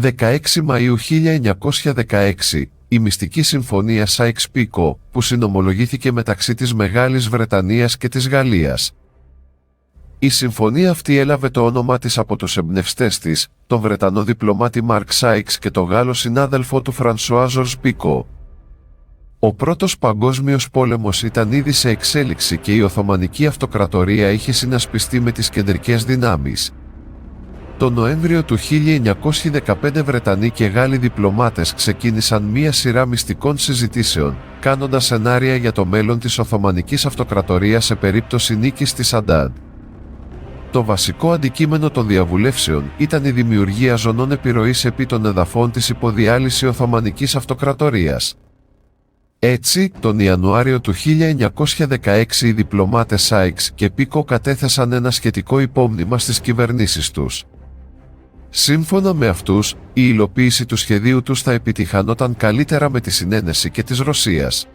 16 Μαΐου 1916, η μυστική συμφωνία Σάικς-Πίκο, που συνομολογήθηκε μεταξύ της Μεγάλης Βρετανίας και της Γαλλίας. Η συμφωνία αυτή έλαβε το όνομα της από τους εμπνευστές της, τον Βρετανό διπλωμάτη Μαρκ Σάικς και τον Γάλλο συνάδελφο του Φρανσουά Ζορζ Πίκο. Ο Πρώτος Παγκόσμιος Πόλεμος ήταν ήδη σε εξέλιξη και η Οθωμανική Αυτοκρατορία είχε συνασπιστεί με τις κεντρικές δυνάμεις. Το Νοέμβριο του 1915 Βρετανοί και Γάλλοι διπλωμάτες ξεκίνησαν μία σειρά μυστικών συζητήσεων, κάνοντας σενάρια για το μέλλον της Οθωμανικής Αυτοκρατορίας σε περίπτωση νίκης της Αντάντ. Το βασικό αντικείμενο των διαβουλεύσεων ήταν η δημιουργία ζωνών επιρροής επί των εδαφών της υποδιάλυση Οθωμανικής Αυτοκρατορίας. Έτσι, τον Ιανουάριο του 1916 οι διπλωμάτες Σάικς και Πίκο κατέθεσαν ένα σχετικό υπόμνημα στις κυβερνήσεις τους. Σύμφωνα με αυτούς, η υλοποίηση του σχεδίου τους θα επιτυχανόταν καλύτερα με τη συνένεση και της Ρωσίας.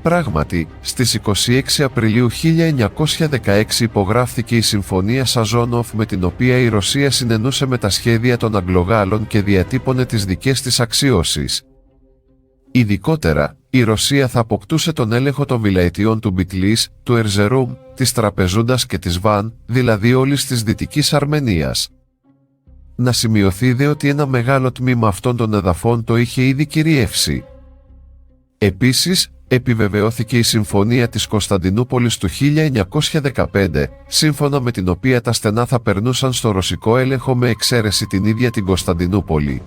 Πράγματι, στις 26 Απριλίου 1916 υπογράφθηκε η Συμφωνία Σαζόνοφ με την οποία η Ρωσία συνενούσε με τα σχέδια των Αγγλογάλων και διατύπωνε τις δικές της αξιώσεις. Ειδικότερα, η Ρωσία θα αποκτούσε τον έλεγχο των βιλαετιών του Μπιτλής, του Ερζερούμ, της Τραπεζούντας και της Βαν, δηλαδή όλης της Δυτικής Αρμενίας. Να σημειωθεί δε ότι ένα μεγάλο τμήμα αυτών των εδαφών το είχε ήδη κυριεύσει. Επίσης, επιβεβαιώθηκε η Συμφωνία της Κωνσταντινούπολης του 1915, σύμφωνα με την οποία τα στενά θα περνούσαν στο ρωσικό έλεγχο με εξαίρεση την ίδια την Κωνσταντινούπολη.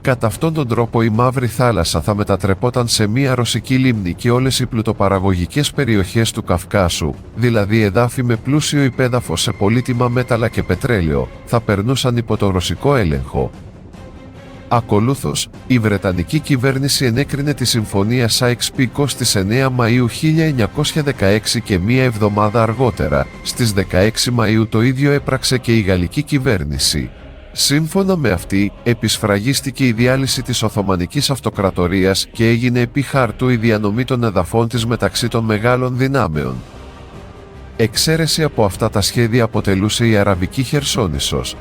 Κατά αυτόν τον τρόπο η Μαύρη Θάλασσα θα μετατρεπόταν σε μία ρωσική λίμνη και όλες οι πλουτοπαραγωγικές περιοχές του Καυκάσου, δηλαδή εδάφη με πλούσιο υπέδαφος σε πολύτιμα μέταλλα και πετρέλαιο, θα περνούσαν υπό τον ρωσικό έλεγχο. Ακολούθως, η Βρετανική κυβέρνηση ενέκρινε τη Συμφωνία Σάικς-Πίκο στις 9 Μαΐου 1916 και μία εβδομάδα αργότερα, στις 16 Μαΐου το ίδιο έπραξε και η Γαλλική κυβέρνηση. Σύμφωνα με αυτή, επισφραγίστηκε η διάλυση της Οθωμανικής Αυτοκρατορίας και έγινε επί χάρτου η διανομή των εδαφών της μεταξύ των μεγάλων δυνάμεων. Εξαίρεση από αυτά τα σχέδια αποτελούσε η Αραβική Χερσόνησος.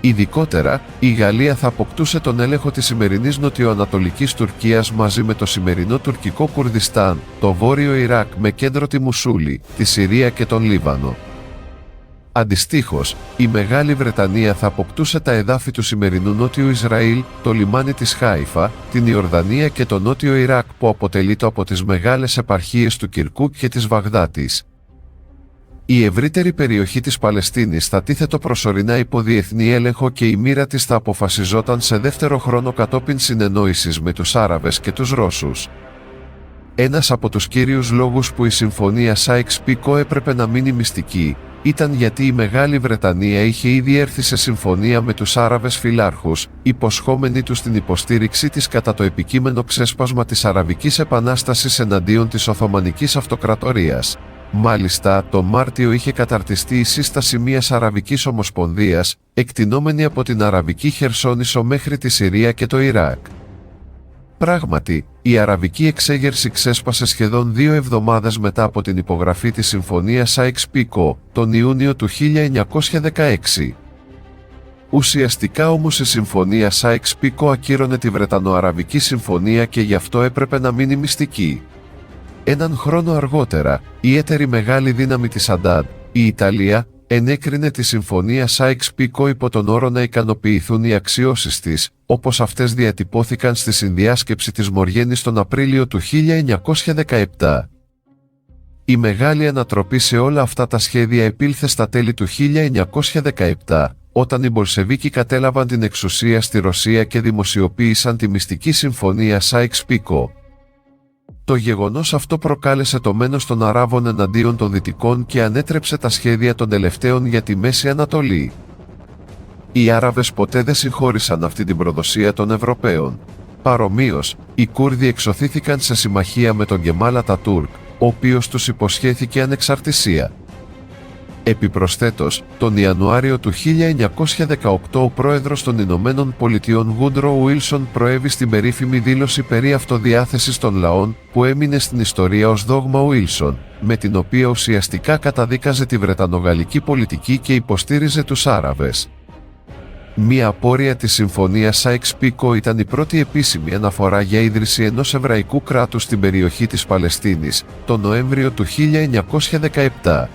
Ειδικότερα, η Γαλλία θα αποκτούσε τον έλεγχο της σημερινής νοτιοανατολικής Τουρκίας μαζί με το σημερινό τουρκικό Κουρδιστάν, το βόρειο Ιράκ με κέντρο τη Μουσούλη, τη Συρία και τον Λίβανο. Αντιστοίχως, η Μεγάλη Βρετανία θα αποκτούσε τα εδάφη του σημερινού Νότιου Ισραήλ, το λιμάνι της Χάιφα, την Ιορδανία και το Νότιο Ιράκ που αποτελείται από τις μεγάλες επαρχίες του Κιρκούκ και της Βαγδάτης. Η ευρύτερη περιοχή της Παλαιστίνης θα τίθετο προσωρινά υπό διεθνή έλεγχο και η μοίρα της θα αποφασιζόταν σε δεύτερο χρόνο κατόπιν συνεννόησης με τους Άραβες και τους Ρώσους. Ένας από τους κύριους λόγους που η Συμφωνία Σάικς-Πίκο έπρεπε να μείνει μυστική, ήταν γιατί η Μεγάλη Βρετανία είχε ήδη έρθει σε συμφωνία με τους Άραβες φιλάρχους, υποσχόμενοι τους την υποστήριξή της κατά το επικείμενο ξέσπασμα της Αραβικής Επανάστασης εναντίον της Οθωμανικής Αυτοκρατορίας. Μάλιστα, το Μάρτιο είχε καταρτιστεί η σύσταση μιας Αραβικής Ομοσπονδίας, εκτινόμενη από την Αραβική Χερσόνησο μέχρι τη Συρία και το Ιράκ. Πράγματι, η Αραβική εξέγερση ξέσπασε σχεδόν 2 εβδομάδες μετά από την υπογραφή της Συμφωνίας Σάικς-Πίκο, τον Ιούνιο του 1916. Ουσιαστικά όμως η Συμφωνία Σάικς-Πίκο ακύρωνε τη Βρετανοαραβική Συμφωνία και γι' αυτό έπρεπε να μείνει μυστική. Έναν χρόνο αργότερα, η έτερη μεγάλη δύναμη της Αντάντ, η Ιταλία, ενέκρινε τη Συμφωνία Σάικς-Πίκο υπό τον όρο να ικανοποιηθούν οι αξιώσεις της, όπως αυτές διατυπώθηκαν στη συνδιάσκεψη της Μοργένης τον Απρίλιο του 1917. Η μεγάλη ανατροπή σε όλα αυτά τα σχέδια επήλθε στα τέλη του 1917, όταν οι Μπολσεβίκοι κατέλαβαν την εξουσία στη Ρωσία και δημοσιοποίησαν τη μυστική Συμφωνία Σάικς-Πίκο. Το γεγονός αυτό προκάλεσε το μένος των Αράβων εναντίον των Δυτικών και ανέτρεψε τα σχέδια των τελευταίων για τη Μέση Ανατολή. Οι Άραβες ποτέ δεν συγχώρησαν αυτή την προδοσία των Ευρωπαίων. Παρομοίως, οι Κούρδοι εξωθήθηκαν σε συμμαχία με τον Γκεμάλ Ατατούρκ, ο οποίος τους υποσχέθηκε ανεξαρτησία. Επιπροσθέτως, τον Ιανουάριο του 1918 ο πρόεδρος των Ηνωμένων Πολιτειών Woodrow Wilson προέβη στην περίφημη δήλωση περί αυτοδιάθεσης των λαών, που έμεινε στην ιστορία ως δόγμα Wilson, με την οποία ουσιαστικά καταδίκαζε τη Βρετανογαλλική πολιτική και υποστήριζε τους Άραβες. Μία απόρρεια της Συμφωνίας Σάικς-Πίκο ήταν η πρώτη επίσημη αναφορά για ίδρυση ενός εβραϊκού κράτους στην περιοχή της Παλαιστίνης, τον Νοέμβριο του 1917.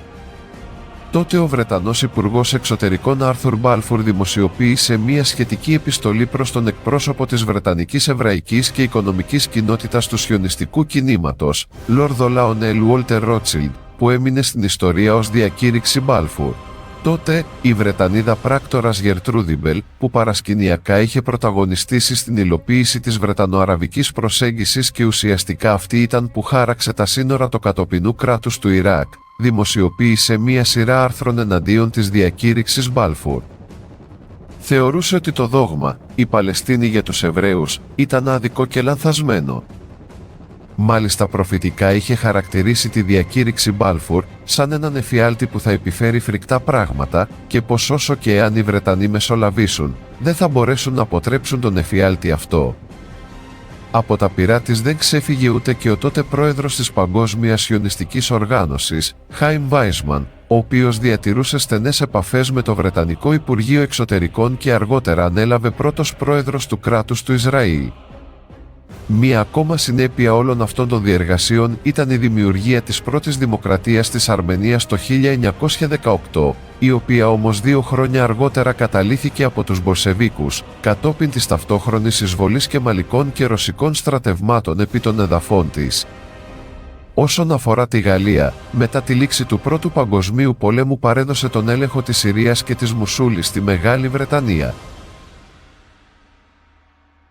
Τότε ο Βρετανός Υπουργός Εξωτερικών Άρθουρ Μπάλφουρ δημοσιοποίησε μία σχετική επιστολή προς τον εκπρόσωπο της Βρετανικής Εβραϊκής και Οικονομικής Κοινότητας του Σιωνιστικού Κινήματος, Λόρδο Λάονελ Walter Rothschild, που έμεινε στην ιστορία ως διακήρυξη Μπάλφουρ. Τότε, η Βρετανίδα πράκτορας Γερτρούδι Μπελ, που παρασκηνιακά είχε πρωταγωνιστήσει στην υλοποίηση της Βρετανοαραβικής προσέγγισης και ουσιαστικά αυτή ήταν που χάραξε τα σύνορα του κατοπινού κράτους του Ιράκ, δημοσιοποίησε μία σειρά άρθρων εναντίον της διακήρυξης Μπάλφουρ. Θεωρούσε ότι το δόγμα, η Παλαιστίνη για τους Εβραίους, ήταν άδικο και λανθασμένο. Μάλιστα προφητικά είχε χαρακτηρίσει τη διακήρυξη Μπάλφουρ σαν έναν εφιάλτη που θα επιφέρει φρικτά πράγματα και πως όσο και εάν οι Βρετανοί μεσολαβήσουν, δεν θα μπορέσουν να αποτρέψουν τον εφιάλτη αυτό. Από τα πυρά της δεν ξέφυγε ούτε και ο τότε πρόεδρος της Παγκόσμιας Σιωνιστικής Οργάνωσης, Χάιμ Βάισμαν, ο οποίος διατηρούσε στενές επαφές με το Βρετανικό Υπουργείο Εξωτερικών και αργότερα ανέλαβε πρώτος πρόεδρος του κράτους του Ισραήλ. Μία ακόμα συνέπεια όλων αυτών των διεργασιών ήταν η δημιουργία της πρώτης δημοκρατίας της Αρμενίας το 1918, η οποία όμως 2 χρόνια αργότερα καταλύθηκε από τους Μπολσεβίκους, κατόπιν της ταυτόχρονης εισβολής κεμαλικών και ρωσικών στρατευμάτων επί των εδαφών της. Όσον αφορά τη Γαλλία, μετά τη λήξη του Πρώτου Παγκοσμίου Πολέμου παρέδωσε τον έλεγχο της Συρίας και της Μουσούλης στη Μεγάλη Βρετανία.